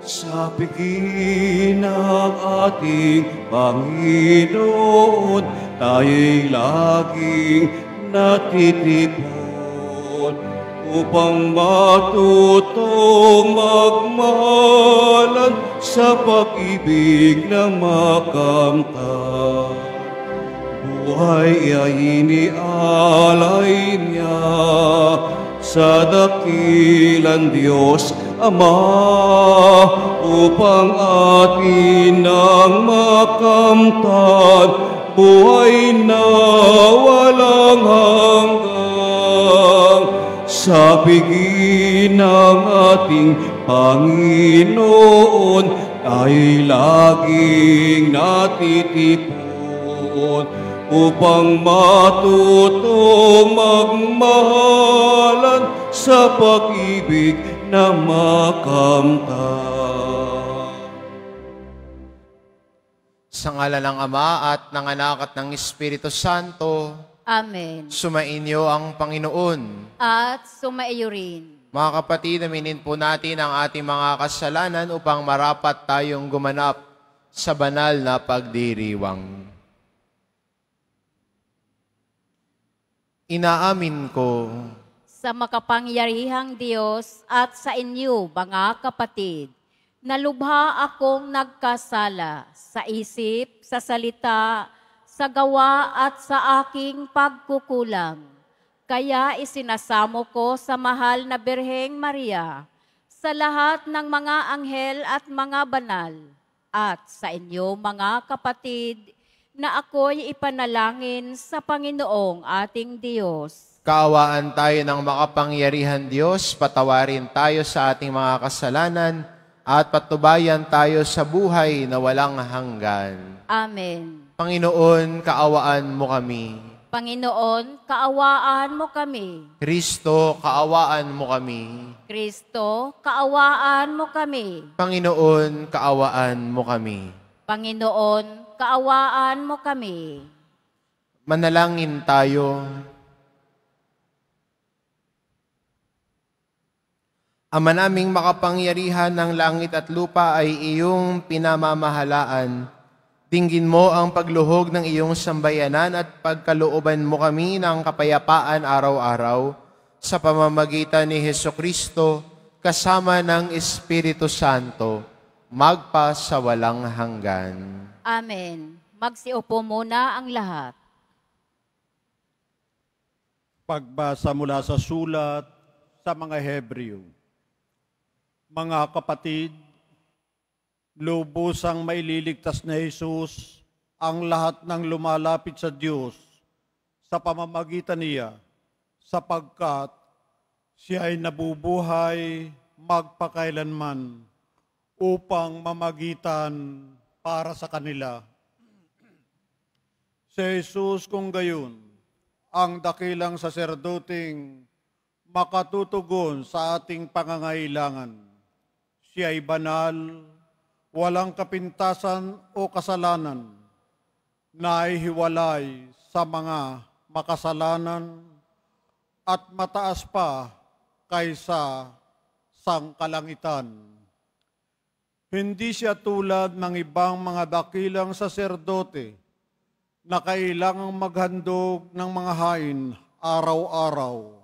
sa piging ng ating Panginoon, tayo'y laging natitipon upang matutong magmahalan sa pag-ibig na makamtan. Buhay ay inialay niya sa dakilang Diyos Ama, upang atin ang makamtan buhay na walang hanggan. Sa piging ng ating Panginoon, tayo'y laging natitipon upang matutong magmahalan sa pag-ibig na makamtan. Sa ngalan ng Ama at ng Anak at ng Espiritu Santo. Amen. Sumainyo ang Panginoon. At sumaiyo rin. Mga kapatid, aminin po natin ang ating mga kasalanan upang marapat tayong gumanap sa banal na pagdiriwang. Inaamin ko Sa makapangyarihang Diyos at sa inyo, mga kapatid, na lubha akong nagkasala sa isip, sa salita, sa gawa at sa aking pagkukulang. Kaya isinasamo ko sa mahal na Birheng Maria, sa lahat ng mga anghel at mga banal, at sa inyo, mga kapatid, na ako'y ipanalangin sa Panginoong ating Diyos. kaawaan tayo ng makapangyarihan Diyos, patawarin tayo sa ating mga kasalanan, at patubayan tayo sa buhay na walang hanggan. Amen. Panginoon, kaawaan mo kami. Panginoon, kaawaan mo kami. Kristo, kaawaan mo kami. Kristo, kaawaan mo kami. Panginoon, kaawaan mo kami. Panginoon, kaawaan mo kami. Manalangin tayo. Ama naming makapangyarihan ng langit at lupa ay iyong pinamamahalaan. Dinggin mo ang pagluhog ng iyong sambayanan at pagkalooban mo kami ng kapayapaan araw-araw sa pamamagitan ni Hesukristo kasama ng Espiritu Santo, magpa sa walang hanggan. Amen. Magsiupo muna ang lahat. Pagbasa mula sa sulat sa mga Hebreo. Mga kapatid, lubusang maililigtas na Jesus ang lahat ng lumalapit sa Diyos sa pamamagitan niya, sapagkat siya ay nabubuhay magpakailanman upang mamagitan para sa kanila. Si Jesus kung gayon, ang dakilang saserdoting makatutugon sa ating pangangailangan. Siya ay banal, walang kapintasan o kasalanan, nahihiwalay sa mga makasalanan at mataas pa kaysa sangkalangitan. Hindi siya tulad ng ibang mga dakilang saserdote na kailangang maghandog ng mga hain araw-araw.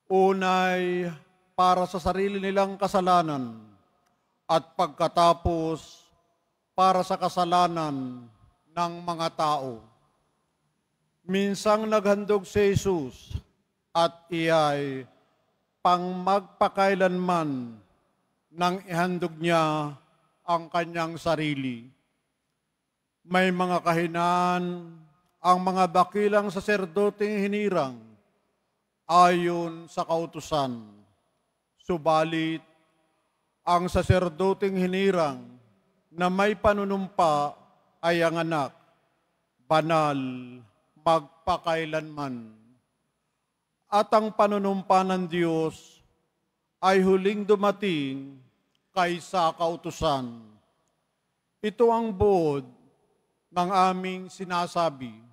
Unay, para sa sarili nilang kasalanan, at pagkatapos para sa kasalanan ng mga tao. Minsang naghandog si Jesus at iyay pang magpakailanman nang ihandog niya ang kanyang sarili. May mga kahinaan ang mga dakilang saserdoteng hinirang ayon sa kautusan. Subalit, ang saserdoteng hinirang na may panunumpa ay ang anak, banal, magpakailanman. At ang panunumpa ng Diyos ay huling dumating kaysa kautusan. Ito ang buod ng aming sinasabi.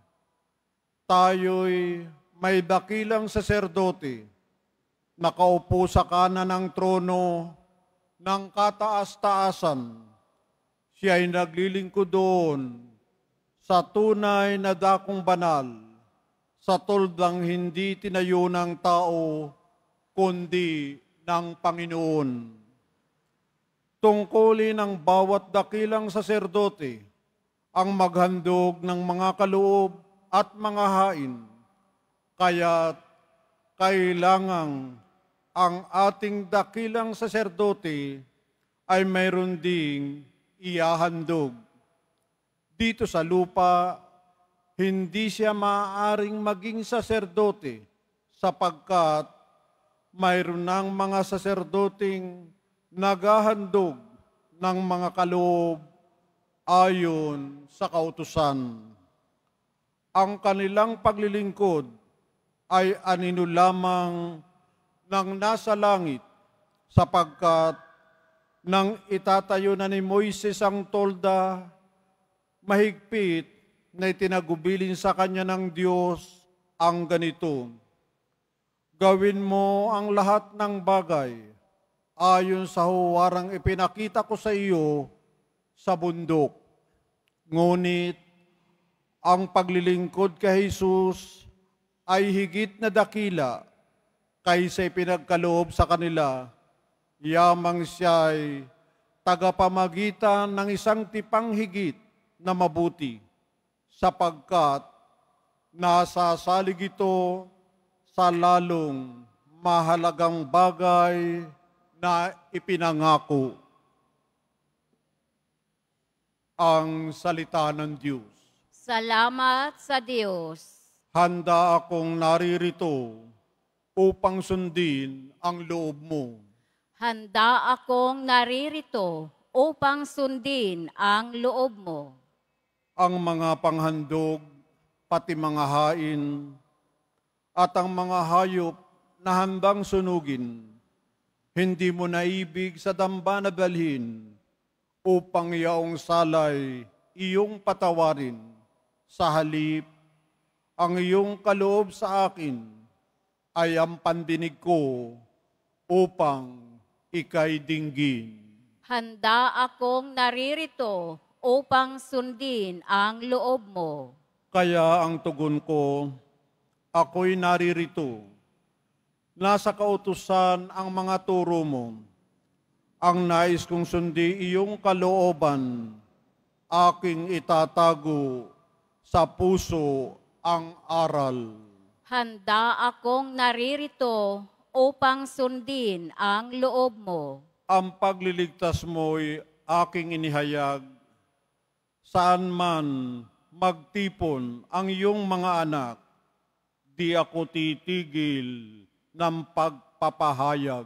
Tayo'y may dakilang saserdote, nakaupo sa kanan ng trono ng kataas-taasan. Siya ay naglilingkod doon sa tunay na dakong banal, sa tuldang hindi tinayo ng tao, kundi ng Panginoon. Tungkulin ng bawat dakilang saserdote ang maghandog ng mga kaloob at mga hain, kaya't kailangang ang ating dakilang saserdote ay mayroon ding ihahandog. Dito sa lupa, hindi siya maaaring maging saserdote sapagkat mayroon ng mga saserdoteng naghahandog ng mga kaloob ayon sa kautusan. Ang kanilang paglilingkod ay anino lamang ng nasa langit, sapagkat nang itatayo na ni Moises ang tolda, mahigpit na itinagubilin sa kanya ng Diyos ang ganito: gawin mo ang lahat ng bagay ayon sa huwarang ipinakita ko sa iyo sa bundok. Ngunit ang paglilingkod kay Jesus ay higit na dakila kaysa ipinagkaloob sa kanila, yamang siya'y tagapamagitan ng isang tipang higit na mabuti, sapagkat nasasalig ito sa lalong mahalagang bagay na ipinangako. Ang salita ng Diyos. Salamat sa Diyos. Handa akong naririto upang sundin ang loob mo. Handa akong naririto upang sundin ang loob mo. Ang mga panghandog, pati mga hain, at ang mga hayop na handang sunugin, hindi mo naibig sa damba na dalhin, upang iyaong salay iyong patawarin. Sa halip, ang iyong kaloob sa akin ay ang pandinig ko upang ika'y dinggin. Handa akong naririto upang sundin ang loob mo. Kaya ang tugon ko, ako'y naririto. Nasa kautusan ang mga turo mo. Ang nais kong sundi iyong kalooban, aking itatago sa puso ang aral. Handa akong naririto upang sundin ang loob mo. Ang pagliligtas mo'y aking inihayag. Saan man magtipon ang iyong mga anak, di ako titigil ng pagpapahayag.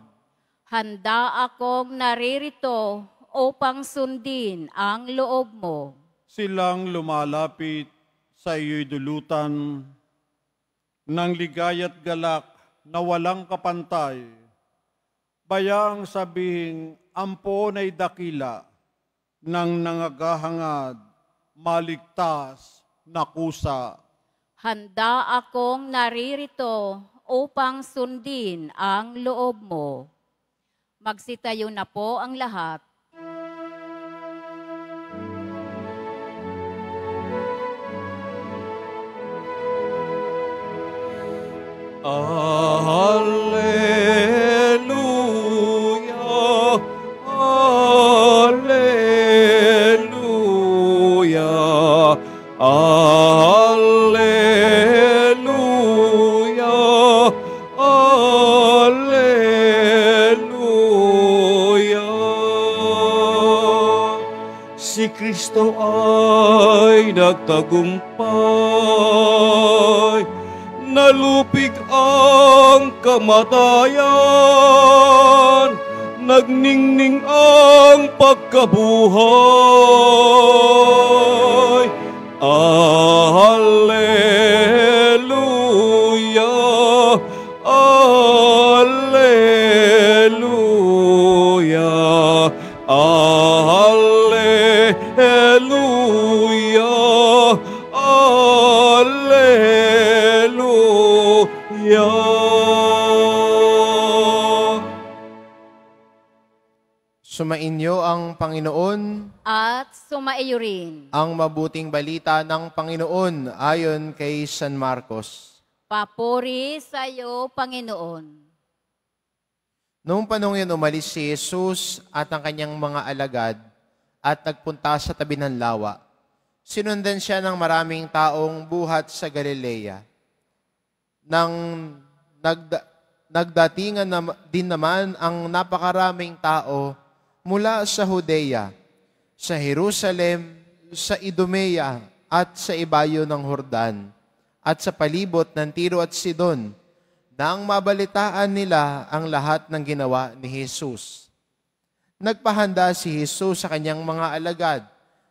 Handa akong naririto upang sundin ang loob mo. Silang lumalapit sa iyo'y dulutan ng ligaya't galak na walang kapantay. Bayaang sabihing ampon ay dakila ng nangagahangad, maligtas na kusa. Handa akong naririto upang sundin ang loob mo. Magsitayo na po ang lahat. Alleluia, alleluia, alleluia, alleluia. Si Kristo ay nagtagumpay, nalupig ang kamatayan, nagningning ang pagkabuhay. Alleluia, alleluia, alleluia, alleluia. Sumainyo ang Panginoon, at sumaiyo rin. ang mabuting balita ng Panginoon ayon kay San Marcos. Papuri sa iyo, Panginoon. Noong panahon yun, umalis si Jesus at ang kanyang mga alagad at nagpunta sa tabi ng lawa. Sinundan siya ng maraming taong buhat sa Galilea. Nang nagdatingan din naman ang napakaraming tao mula sa Judea, sa Jerusalem, sa Idumea at sa ibayo ng Jordan, at sa palibot ng Tiro at Sidon, nang mabalitaan nila ang lahat ng ginawa ni Jesus. Nagpahanda si Jesus sa kanyang mga alagad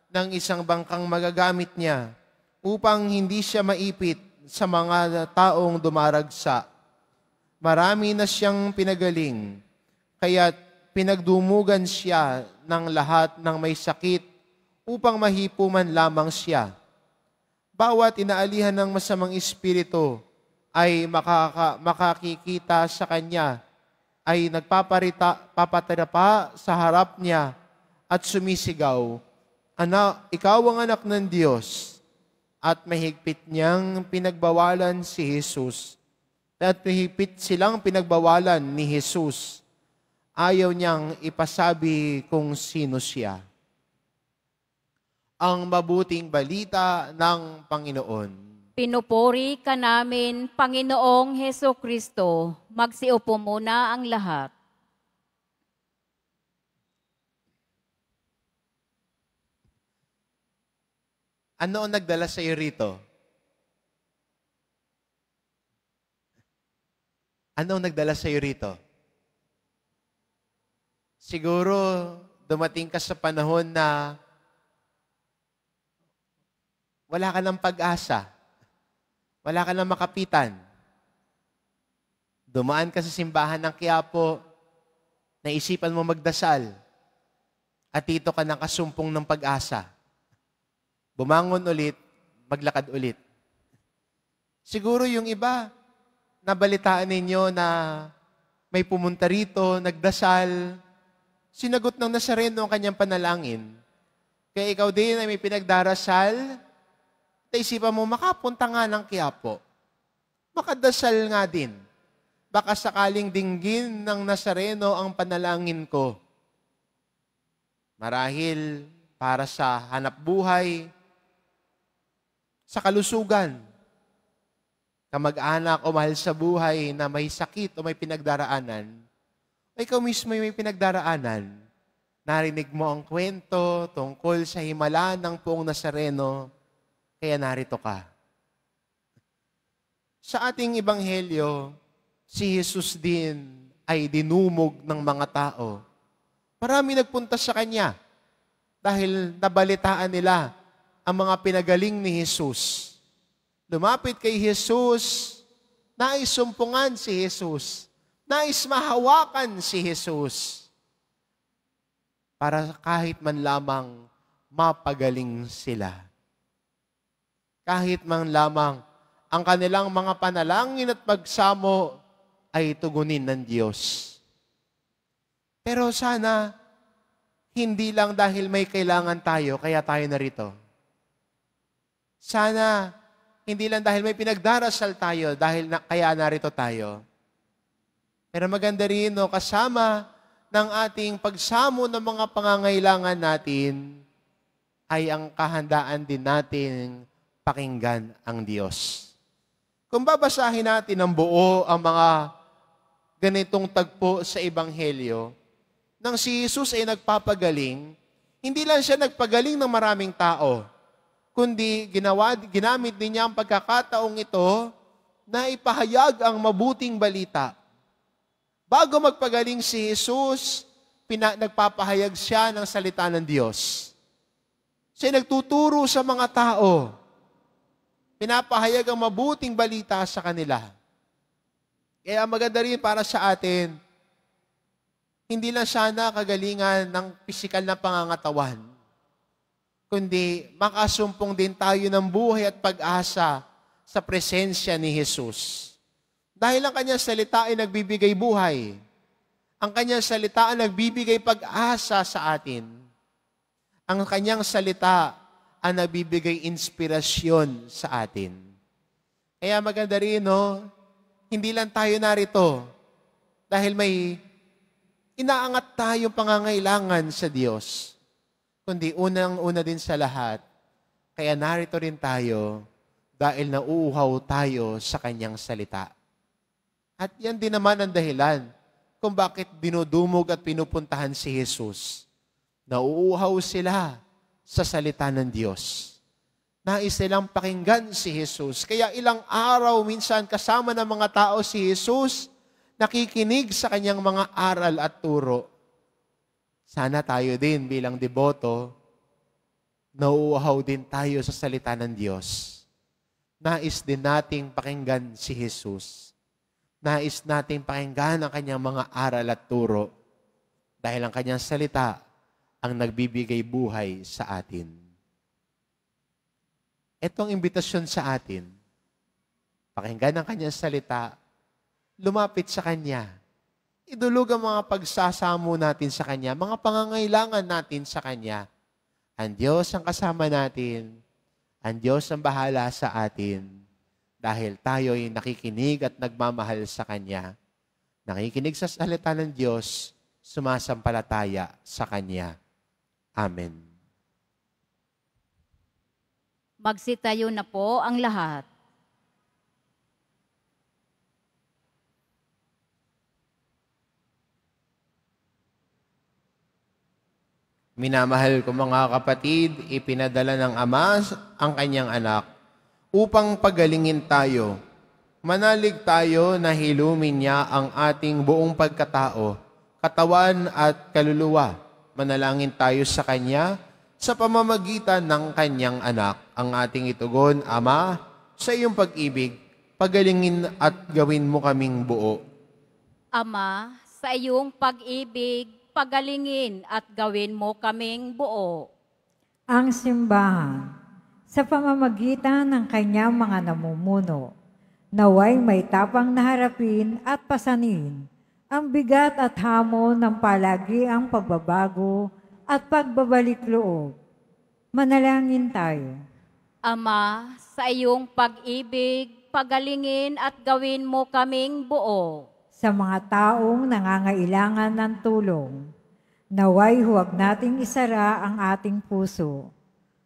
ng isang bangkang magagamit niya upang hindi siya maipit sa mga taong dumaragsa. Marami na siyang pinagaling, kaya't pinagdumugan siya ng lahat ng may sakit upang mahipo man lamang siya. Bawat inaalihan ng masamang espiritu ay makakikita sa kanya, ay papatarapa sa harap niya at sumisigaw, Ikaw ang anak ng Diyos. At mahigpit niyang pinagbawalan si Jesus. At mahigpit silang pinagbawalan ni Jesus. Ayaw niyang ipasabi kung sino siya. Ang mabuting balita ng Panginoon. Pinupuri ka namin, Panginoong Heso Kristo. Magsiupo muna ang lahat. Ano ang nagdala sa iyo rito? Ano ang nagdala sa iyo rito? Siguro dumating ka sa panahon na wala ka ng pag-asa. Wala ka ng makapitan. Dumaan ka sa simbahan ng Quiapo, naisipan mo magdasal, at dito ka nakasumpong ng pag-asa. Bumangon ulit, maglakad ulit. Siguro yung iba, nabalitaan ninyo na may pumunta rito, nagdasal, sinagot ng Nazareno ang kanyang panalangin. Kaya ikaw din ay may pinagdarasal, naisipan mo, makapunta nga ng Quiapo. Makadasal nga din. Baka sakaling dinggin ng Nazareno ang panalangin ko. Marahil para sa hanap buhay, sa kalusugan, kamag-anak o mahal sa buhay na may sakit o may pinagdaraanan, o ikaw mismo may pinagdaraanan, narinig mo ang kwento tungkol sa himala ng poong Nazareno, kaya narito ka. Sa ating ebanghelyo, si Jesus din ay dinumog ng mga tao. Marami nagpunta sa Kanya dahil nabalitaan nila ang mga pinagaling ni Jesus. Lumapit kay Jesus, nais sumpungan si Jesus, nais mahawakan si Jesus, para kahit man lamang mapagaling sila. Kahit man lamang ang kanilang mga panalangin at pagsamo ay tugunin ng Diyos. Pero sana, hindi lang dahil may kailangan tayo, kaya tayo narito. Sana, hindi lang dahil may pinagdarasal tayo, kaya narito tayo. Pero maganda rin, kasama ng ating pagsamo ng mga pangangailangan natin, ay ang kahandaan din natin pakinggan ang Diyos. Kung babasahin natin ng buo ang mga ganitong tagpo sa Ebanghelyo, nang si Jesus ay nagpapagaling, hindi lang siya nagpagaling ng maraming tao, kundi ginamit din niya ang pagkakataong ito na ipahayag ang mabuting balita. Bago magpagaling si Jesus, nagpapahayag siya ng salita ng Diyos. Siya nagtuturo sa mga tao. Pinapahayag ang mabuting balita sa kanila. Kaya maganda rin para sa atin, hindi lang sana kagalingan ng pisikal na pangangatawan, kundi makasumpong din tayo ng buhay at pag-asa sa presensya ni Jesus. Dahil ang kanyang salita ay nagbibigay buhay. Ang kanyang salita ang nagbibigay pag-asa sa atin. Ang kanyang salita ang nagbibigay inspirasyon sa atin. Kaya maganda rin, no? Hindi lang tayo narito dahil may inaangat tayong pangangailangan sa Diyos, kundi unang-una din sa lahat, kaya narito rin tayo dahil nauuhaw tayo sa kanyang salita. At yan din naman ang dahilan kung bakit dinudumog at pinupuntahan si Jesus. Nauuhaw sila sa salita ng Diyos. Nais nilang pakinggan si Jesus. Kaya ilang araw minsan kasama ng mga tao si Jesus, nakikinig sa kanyang mga aral at turo. Sana tayo din bilang deboto, nauuhaw din tayo sa salita ng Diyos. Nais din nating pakinggan si Jesus. Nais nating pakinggan ang kanyang mga aral at turo. Dahil ang kanyang salita ang nagbibigay buhay sa atin. Itong imbitasyon sa atin, pakinggan ang kanyang salita, lumapit sa kanya, idulog ang mga pagsasamo natin sa kanya, mga pangangailangan natin sa kanya. Ang Diyos ang kasama natin, ang Diyos ang bahala sa atin, dahil tayo'y nakikinig at nagmamahal sa kanya. Nakikinig sa salita ng Diyos, sumasampalataya sa kanya. Amen. Magsitayo na po ang lahat. Minamahal ko mga kapatid, ipinadala ng Ama ang kanyang anak upang pagalingin tayo. Manalig tayo na hilumin niya ang ating buong pagkatao, katawan at kaluluwa. Manalangin tayo sa kanya sa pamamagitan ng kanyang anak. Ang ating itugon, Ama, sa iyong pag-ibig, pagalingin at gawin mo kaming buo. Ama, sa iyong pag-ibig, pagalingin at gawin mo kaming buo. Ang simbahan, sa pamamagitan ng kanyang mga namumuno, naway may tapang na harapin at pasanin ang bigat at hamon ng palagiang pagbabago at pagbabalik loob. Manalangin tayo. Ama, sa iyong pag-ibig, pagalingin at gawin mo kaming buo. Sa mga taong nangangailangan ng tulong, naway huwag nating isara ang ating puso.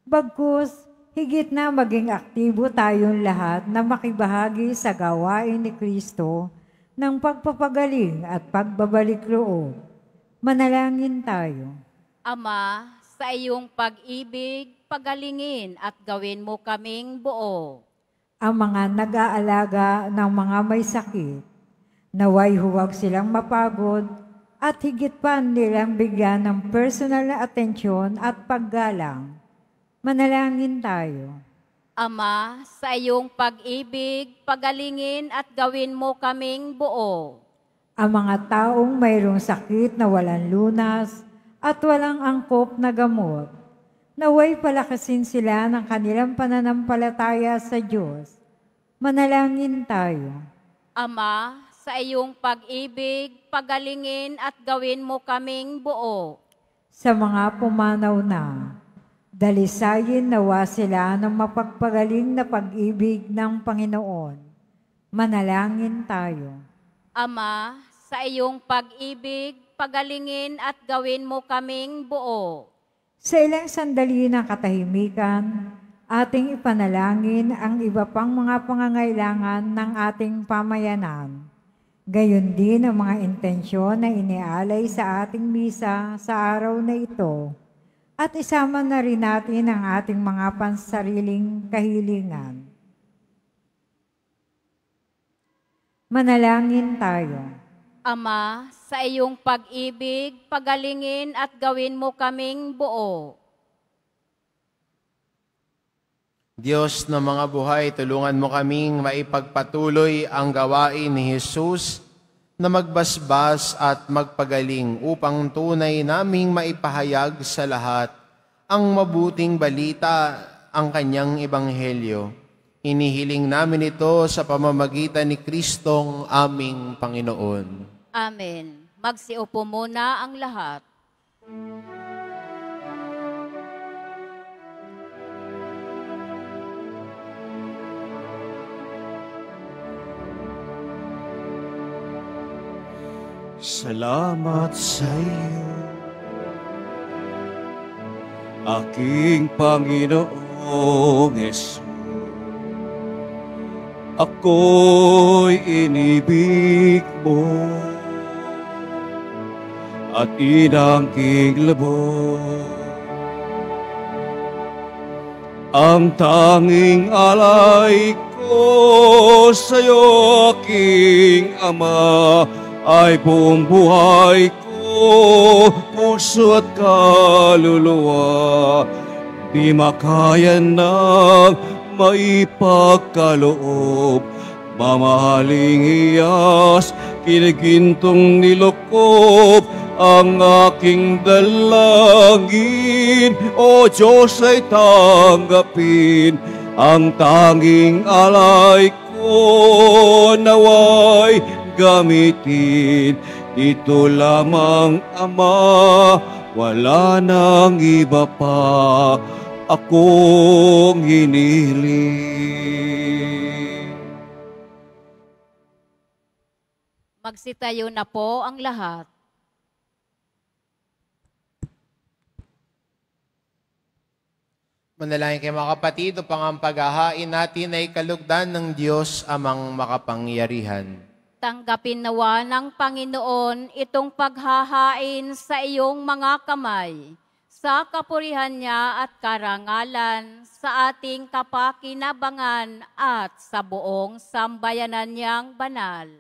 Bagkus, higit na maging aktibo tayong lahat na makibahagi sa gawain ni Kristo ng pagpapagaling at pagbabalik loob. Manalangin tayo. Ama, sa iyong pag-ibig, pagalingin at gawin mo kaming buo. Ang mga nag-aalaga ng mga may sakit, naway huwag silang mapagod at higit pa nilang bigyan ng personal na atensyon at paggalang. Manalangin tayo. Ama, sa iyong pag-ibig, pagalingin at gawin mo kaming buo. Ang mga taong mayroong sakit na walang lunas at walang angkop na gamot, naway palakasin sila ng kanilang pananampalataya sa Diyos. Manalangin tayo. Ama, sa iyong pag-ibig, pagalingin at gawin mo kaming buo. Sa mga pumanaw na, dalisayin nawa sila ng mapagpagaling na pag-ibig ng Panginoon. Manalangin tayo. Ama, sa iyong pag-ibig, pagalingin at gawin mo kaming buo. Sa ilang sandali ng katahimikan, ating ipanalangin ang iba pang mga pangangailangan ng ating pamayanan. Gayon din ang mga intensyon na inialay sa ating misa sa araw na ito. At isama na rin natin ang ating mga pansariling kahilingan. Manalangin tayo. Ama, sa iyong pag-ibig, pagalingin at gawin mo kaming buo. Diyos ng mga buhay, tulungan mo kaming maipagpatuloy ang gawain ni Jesus na magbasbas at magpagaling upang tunay naming maipahayag sa lahat ang mabuting balita, ang kanyang ebanghelyo. Hinihiling namin ito sa pamamagitan ni Kristong aming Panginoon. Amen. Magsiupo muna ang lahat. Salamat sa iyo, aking Panginoong Hesus. Ako'y inibig mo at inangking lubos. Ang tanging alay ko sa'yo, aking Ama, ay buong buhay ko, puso at kaluluwa. Di makaya ng maipagkaloob, mamahaling iyas, kinigintong nilokob ang aking dalangin. O Diyos ay tanggapin ang tanging alay ko, naway gamitin. Ito lamang, Ama, wala nang iba pa akong hiniling. Magsitayo na po ang lahat. Manalangin kayo mga kapatid, upang ang paghahain natin ay kalugdan ng Diyos amang makapangyarihan. Tanggapin nawa ng Panginoon itong paghahain sa iyong mga kamay, sa kapurihan niya at karangalan, sa ating kapakinabangan at sa buong sambayanan niyang banal.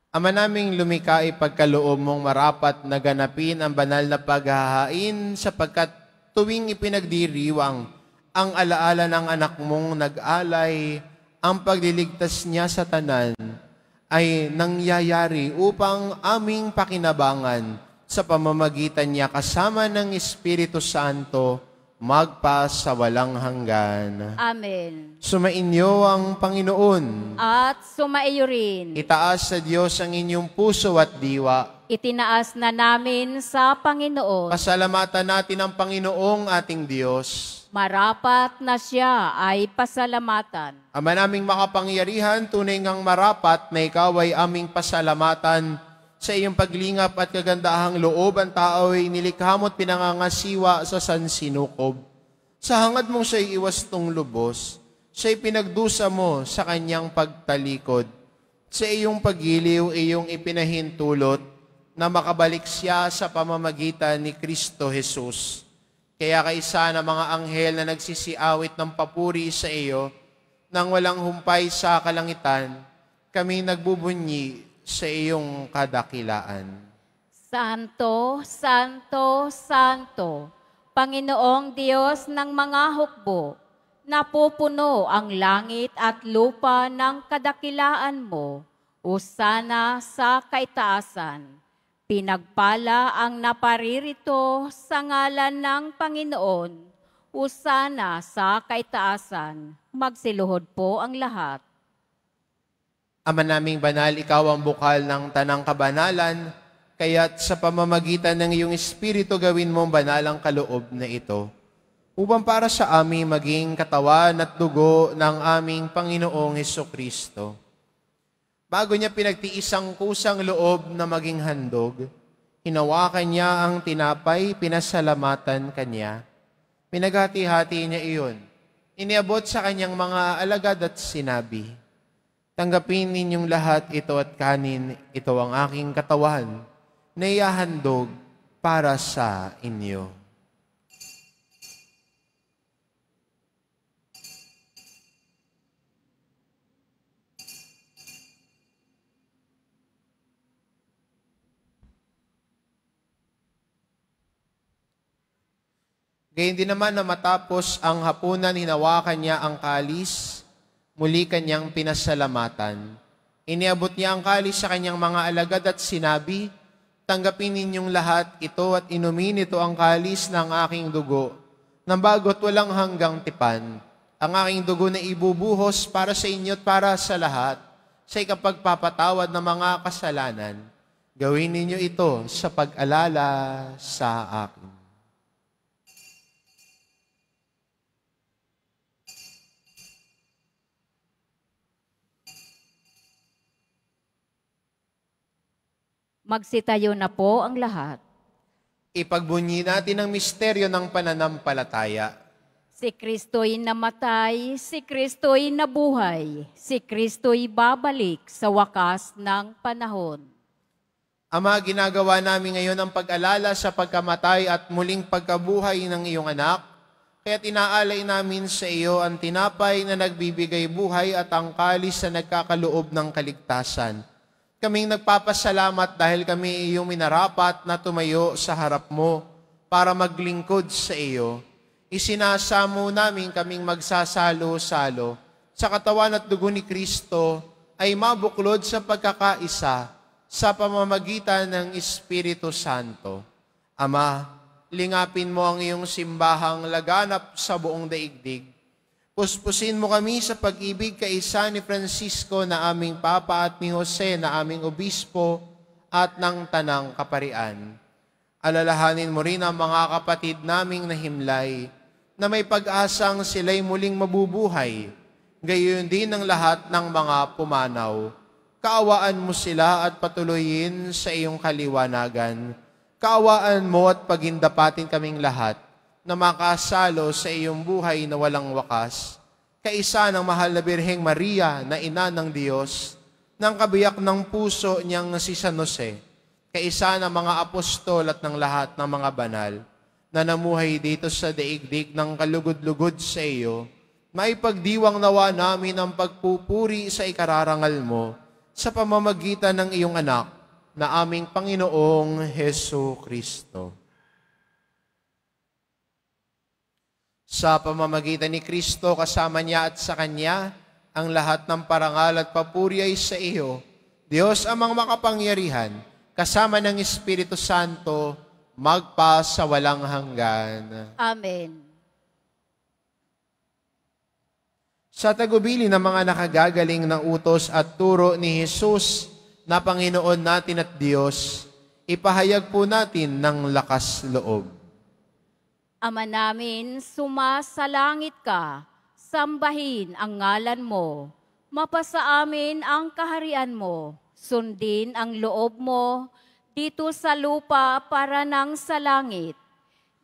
Ama naming lumikha, ipagkaloob mong marapat na ganapin ang banal na paghahain, sapagkat tuwing ipinagdiriwang ang alaala ng anak mong nag-alay, ang pagliligtas niya sa tanan, ay nangyayari upang aming pakinabangan sa pamamagitan niya kasama ng Espiritu Santo magpa sa walang hanggan. Amen. Sumainyo ang Panginoon. At sumaiyo rin. Itaas sa Diyos ang inyong puso at diwa. Itinaas na namin sa Panginoon. Pasalamatan natin ang Panginoong ating Diyos. Marapat na siya ay pasalamatan. Ama naming makapangyarihan, tunay ngang marapat na ikaw ay aming pasalamatan sa iyong paglingap at kagandahang loob. Ang tao ay nilikha mo't pinangangasiwa sa sansinukob. Sa hangad mong siya'y iwastong lubos, siya'y pinagdusa mo sa kanyang pagtalikod. Sa iyong pagiliw, iyong ipinahintulot na makabalik siya sa pamamagitan ni Kristo Jesus. Kaya kaisa ng mga anghel na nagsisiawit ng papuri sa iyo, nang walang humpay sa kalangitan, kami nagbubunyi sa iyong kadakilaan. Santo, Santo, Santo, Panginoong Diyos ng mga hukbo, napupuno ang langit at lupa ng kadakilaan mo, hosana sa kaitaasan. Pinagpala ang naparirito sa ngalan ng Panginoon, hosana sa kaitaasan. Magsiluhod po ang lahat. Ama naming banal, ikaw ang bukal ng tanang kabanalan, kaya't sa pamamagitan ng iyong Espiritu gawin mong banal ang kaloob na ito, upang para sa amin maging katawan at dugo ng aming Panginoong Hesukristo. Bago niya pinagtiis ang kusang loob na maging handog, hinawakan niya ang tinapay, pinasalamatan kanya. Pinaghati-hati niya iyon. Iniabot sa kanyang mga alagad at sinabi, tanggapin ninyong lahat ito at kanin, ito ang aking katawan, na ihahandog para sa inyo. Gayun din naman na matapos ang hapunan, hinawakan niya ang kalis, muli kanyang pinasalamatan. Iniabot niya ang kalis sa kanyang mga alagad at sinabi, tanggapin ninyong lahat ito at inumin ito ang kalis ng aking dugo, nang bago't walang hanggang tipan. Ang aking dugo na ibubuhos para sa inyo at para sa lahat, sa ikapagpapatawad ng mga kasalanan. Gawin ninyo ito sa pag-alala sa akin. Magsitayo na po ang lahat. Ipagbunyi natin ang misteryo ng pananampalataya. Si Kristo'y namatay, si Kristo'y nabuhay, si Kristo'y babalik sa wakas ng panahon. Ama, ginagawa namin ngayon ang pag-alala sa pagkamatay at muling pagkabuhay ng iyong anak, kaya inaalay namin sa iyo ang tinapay na nagbibigay buhay at ang kalis na nagkakaloob ng kaligtasan. Kaming nagpapasalamat dahil kami iyong minarapat na tumayo sa harap mo para maglingkod sa iyo. Isinasamo namin kaming magsasalo-salo sa katawan at dugo ni Kristo ay mabuklod sa pagkakaisa sa pamamagitan ng Espiritu Santo. Ama, lingapin mo ang iyong simbahang laganap sa buong daigdig. Puspusin mo kami sa pag-ibig kaisa ni Francisco na aming Papa at ni Jose na aming Obispo at ng Tanang Kaparian. Alalahanin mo rin ang mga kapatid naming nahimlay na may pag-asang sila'y muling mabubuhay, gayon din ang lahat ng mga pumanaw. Kaawaan mo sila at patuloyin sa iyong kaliwanagan. Kaawaan mo at pagindapatin kaming lahat na makasalo sa iyong buhay na walang wakas, kaisa ng mahal na Birheng Maria na ina ng Diyos, ng kabiyak ng puso niyang si San Jose, kaisa ng mga apostol at ng lahat ng mga banal, na namuhay dito sa daigdig ng kalugod-lugod sa iyo, maipagdiwang nawa namin ang pagpupuri sa ikararangal mo sa pamamagitan ng iyong anak na aming Panginoong Hesu Kristo. Sa pamamagitan ni Kristo, kasama niya at sa Kanya, ang lahat ng parangal at papuri ay sa iyo, Diyos amang makapangyarihan, kasama ng Espiritu Santo, magpa sa walang hanggan. Amen. Sa tagubili ng mga nakagagaling ng utos at turo ni Jesus na Panginoon natin at Diyos, ipahayag po natin ng lakas loob. Ama namin, sumasalangit ka, sambahin ang ngalan mo, mapasa amin ang kaharian mo, sundin ang loob mo, dito sa lupa para nang sa langit.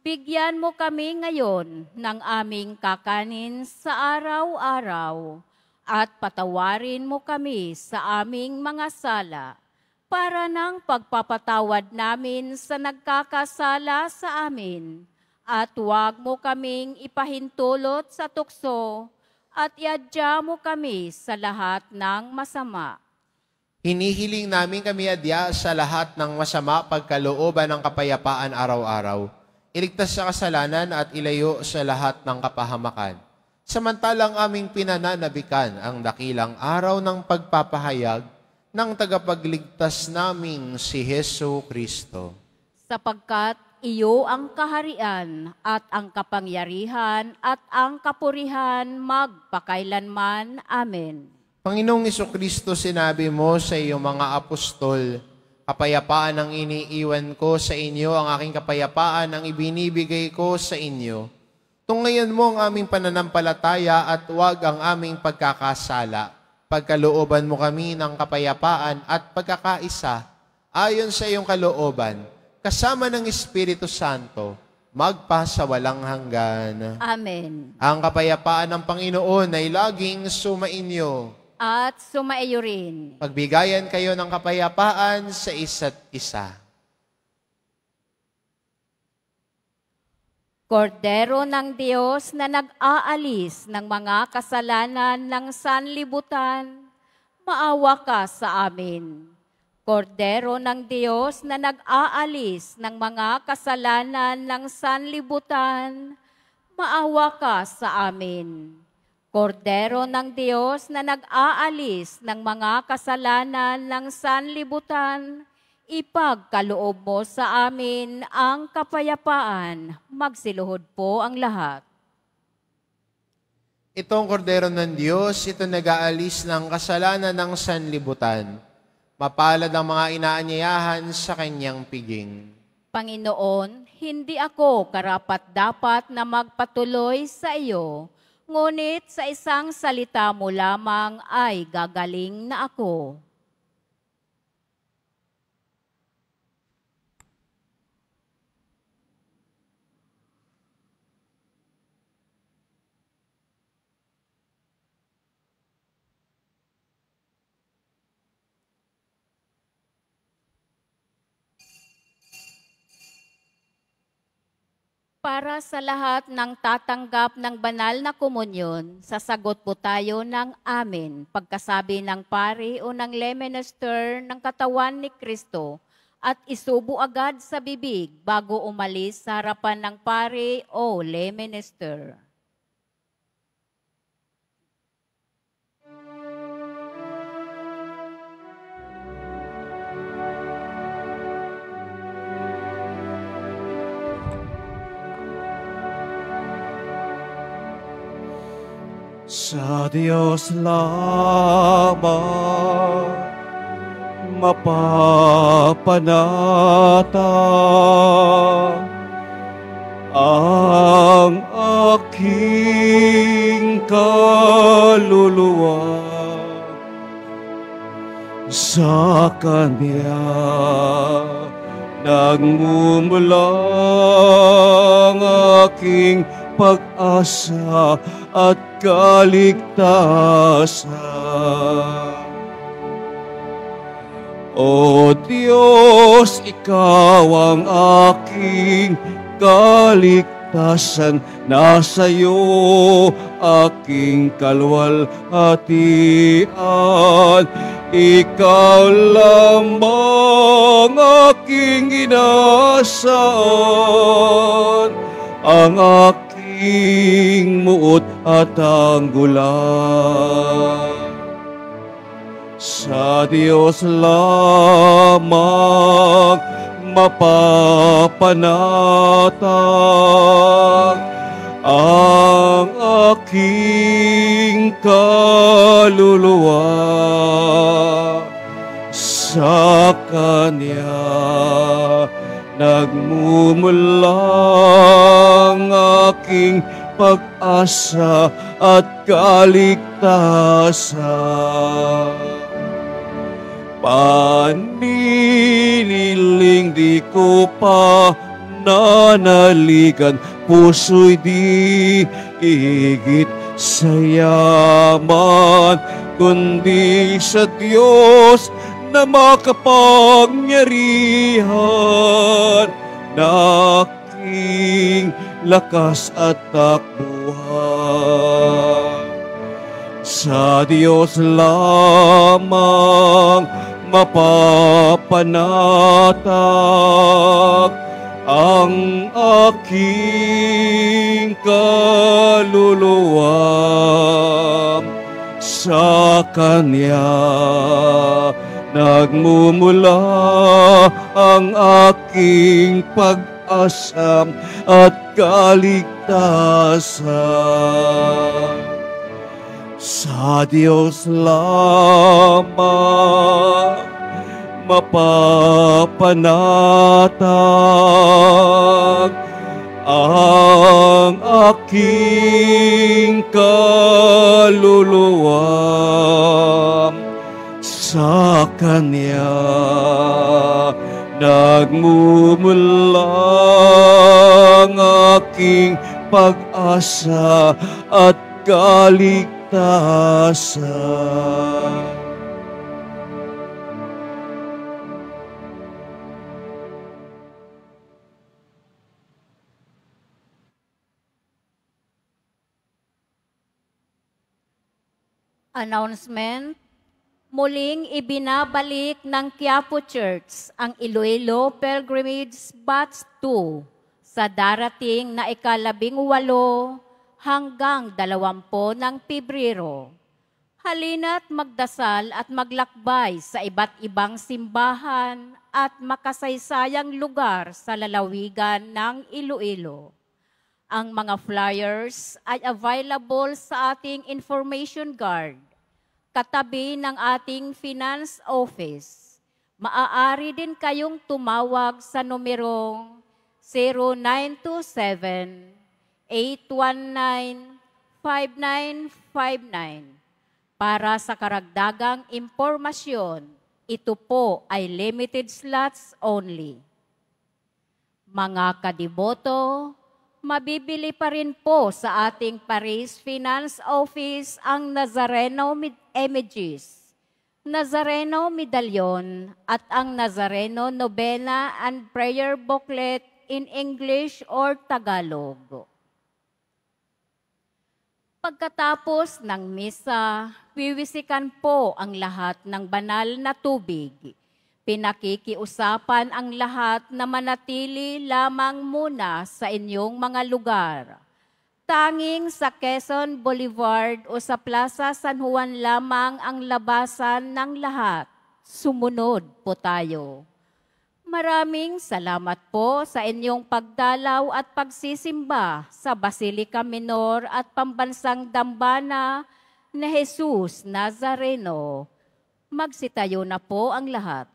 Bigyan mo kami ngayon ng aming kakanin sa araw-araw, at patawarin mo kami sa aming mga sala, para nang pagpapatawad namin sa nagkakasala sa amin. At huwag mo kaming ipahintulot sa tukso at iadya mo kami sa lahat ng masama. Hinihiling namin kami adya sa lahat ng masama pagkalooban ng kapayapaan araw-araw. Iligtas sa kasalanan at ilayo sa lahat ng kapahamakan. Samantalang aming pinananabikan ang dakilang araw ng pagpapahayag ng tagapagligtas naming si Hesu Kristo. Sapagkat iyo ang kaharian at ang kapangyarihan at ang kapurihan magpakailanman. Amen. Panginoong Jesucristo, sinabi mo sa iyong mga apostol, kapayapaan ang iniiwan ko sa inyo, ang aking kapayapaan ang ibinibigay ko sa inyo. Tunghayan mo ang aming pananampalataya at huwag ang aming pagkakasala. Pagkalooban mo kami ng kapayapaan at pagkakaisa ayon sa iyong kalooban, kasama ng Espiritu Santo, magpa sa walang hanggan. Amen. Ang kapayapaan ng Panginoon ay laging sumainyo. At sumaiyo rin. Pagbigayan kayo ng kapayapaan sa isa't isa. Kordero ng Diyos na nag-aalis ng mga kasalanan ng sanlibutan, maawa ka sa amin. Kordero ng Diyos na nag-aalis ng mga kasalanan ng sanlibutan, maawa ka sa amin. Kordero ng Diyos na nag-aalis ng mga kasalanan ng sanlibutan, ipagkaloob mo sa amin ang kapayapaan. Magsiluhod po ang lahat. Itong kordero ng Diyos, ito nag-aalis ng kasalanan ng sanlibutan. Mapalad ang mga inaanyayahan sa kanyang piging. Panginoon, hindi ako karapat-dapat na magpatuloy sa iyo, ngunit sa isang salita mo lamang ay gagaling na ako. Para sa lahat ng tatanggap ng banal na komunyon, sasagot po tayo ng amen pagkasabi ng pari o ng lay minister ng katawan ni Kristo at isubo agad sa bibig bago umalis sa harapan ng pari o lay minister. Sa Diyos lamang mapapanatag ang aking kaluluwa. Sa Kanya nagmumula ang aking pag-asa at kaligtasan. O Diyos, Ikaw ang aking kaligtasan. Nasa iyo aking kalwalhatian. Ikaw lamang aking inasaan, ang aking muot at anggulan. Sa Diyos lamang mapapanatag ang aking kaluluwa. Sa Kanya nagmumula ang aking pag-asa at kaligtasan. Paniniling di ko pa nanaligan, puso'y di higit sa yaman, kundi sa Diyos na makapangyarihan, na aking lakas at takbuhan. Sa Diyos lamang mapapanatag ang aking kaluluwa. Sa Kanya nagmumula ang aking pag-asa at kaligtasan. Sa Diyos lamang mapapanatag ang aking kaluluwa. Sa Kanya nagmumula ang aking pag-asa at kaligtasan. Announcement. Muling ibinabalik ng Quiapo Church ang Iloilo Pilgrimage Batch 2 sa darating na ika-18 hanggang 20 ng Pebrero. Halina't magdasal at maglakbay sa iba't ibang simbahan at makasaysayang lugar sa lalawigan ng Iloilo. Ang mga flyers ay available sa ating information card, katabi ng ating finance office. Maaari din kayong tumawag sa numerong 0927-819-5959 para sa karagdagang impormasyon. Ito po ay limited slots only. Mga kadiboto, mabibili pa rin po sa ating Paris Finance Office ang Nazareno Images, Nazareno Medallion at ang Nazareno Novena and Prayer Booklet in English or Tagalog. Pagkatapos ng misa, wiwisikan po ang lahat ng banal na tubig. Pinakikiusapan ang lahat na manatili lamang muna sa inyong mga lugar. Tanging sa Quezon Boulevard o sa Plaza San Juan lamang ang labasan ng lahat. Sumunod po tayo. Maraming salamat po sa inyong pagdalaw at pagsisimba sa Basilica Minor at Pambansang Dambana na Jesus Nazareno. Magsitayo na po ang lahat.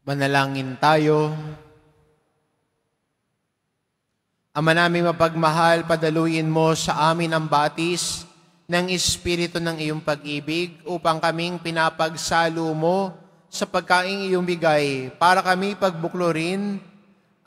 Manalangin tayo. Ama naming mapagmahal, padaluyin mo sa amin ang batis ng Espiritu ng iyong pag-ibig upang kaming pinapagsalo mo sa pagkaing iyong bigay para kami pagbuklorin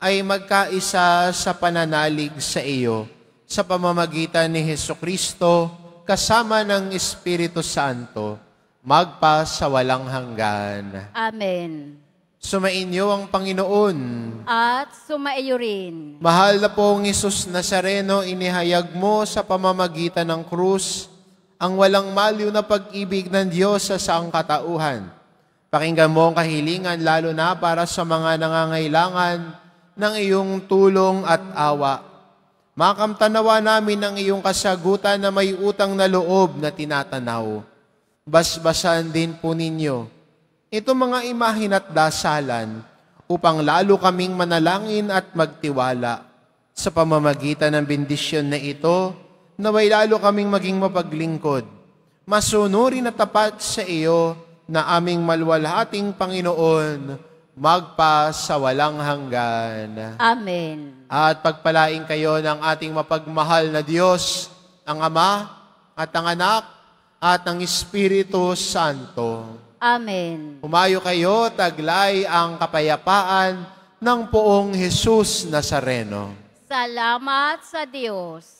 ay magkaisa sa pananalig sa iyo sa pamamagitan ni Hesukristo kasama ng Espiritu Santo magpa sa walang hanggan. Amen. Sumainyo ang Panginoon. At sumaiyo rin. Mahal na pong Jesus Nazareno, inihayag mo sa pamamagitan ng krus ang walang maliw na pag-ibig ng Diyos sa sangkatauhan. Pakinggan mo ang kahilingan lalo na para sa mga nangangailangan ng iyong tulong at awa. Makamtanawa namin ang iyong kasagutan na may utang na loob na tinatanaw. Basbasan din po ninyo ito mga imahin at dasalan upang lalo kaming manalangin at magtiwala. Sa pamamagitan ng bendisyon na ito, naway lalo kaming maging mapaglingkod, masunurin at tapat sa iyo na aming malwalhating Panginoon, magpa sa walang hanggan. Amen. At pagpalain kayo ng ating mapagmahal na Diyos, ang Ama at ang Anak at ang Espiritu Santo. Amen. Humayo kayo, taglay ang kapayapaan ng poong Jesus Nazareno. Salamat sa Diyos.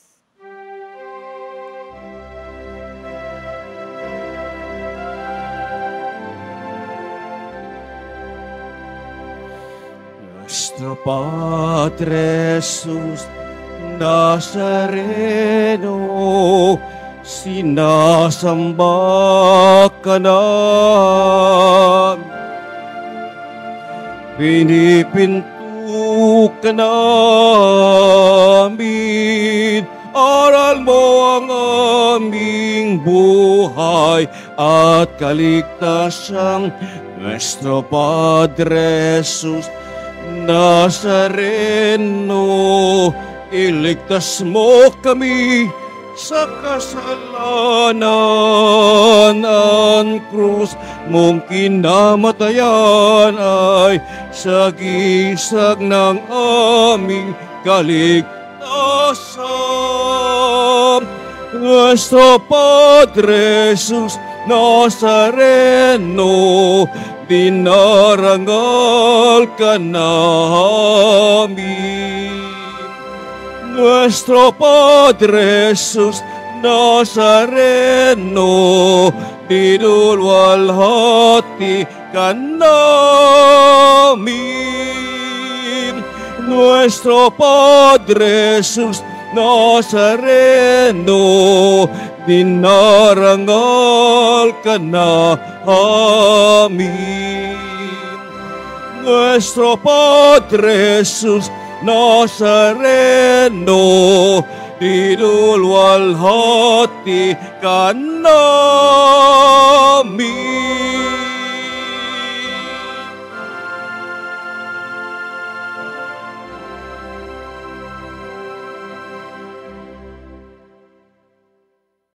Nuestro Padre Jesus Nazareno, sinasamba ka namin, pinipinto ka namin, aral mo ang aming buhay at kaligtasan. Nuestro Padre Jesus Nazareno, iligtas mo kami sa kasalanan. Ang krus mong kinamatayan ay sagisag ng aming kaligtasan. Nuestro Padre Jesus Nazareno, dinarangal ka namin. Nuestro Padre Jesus Nazareno, dinulwalhati ka namin. Nuestro Padre Jesus Nazareno, dinarangal ka namin. Nuestro Padre Jesus Nazareno, dinulwalhati ka namin.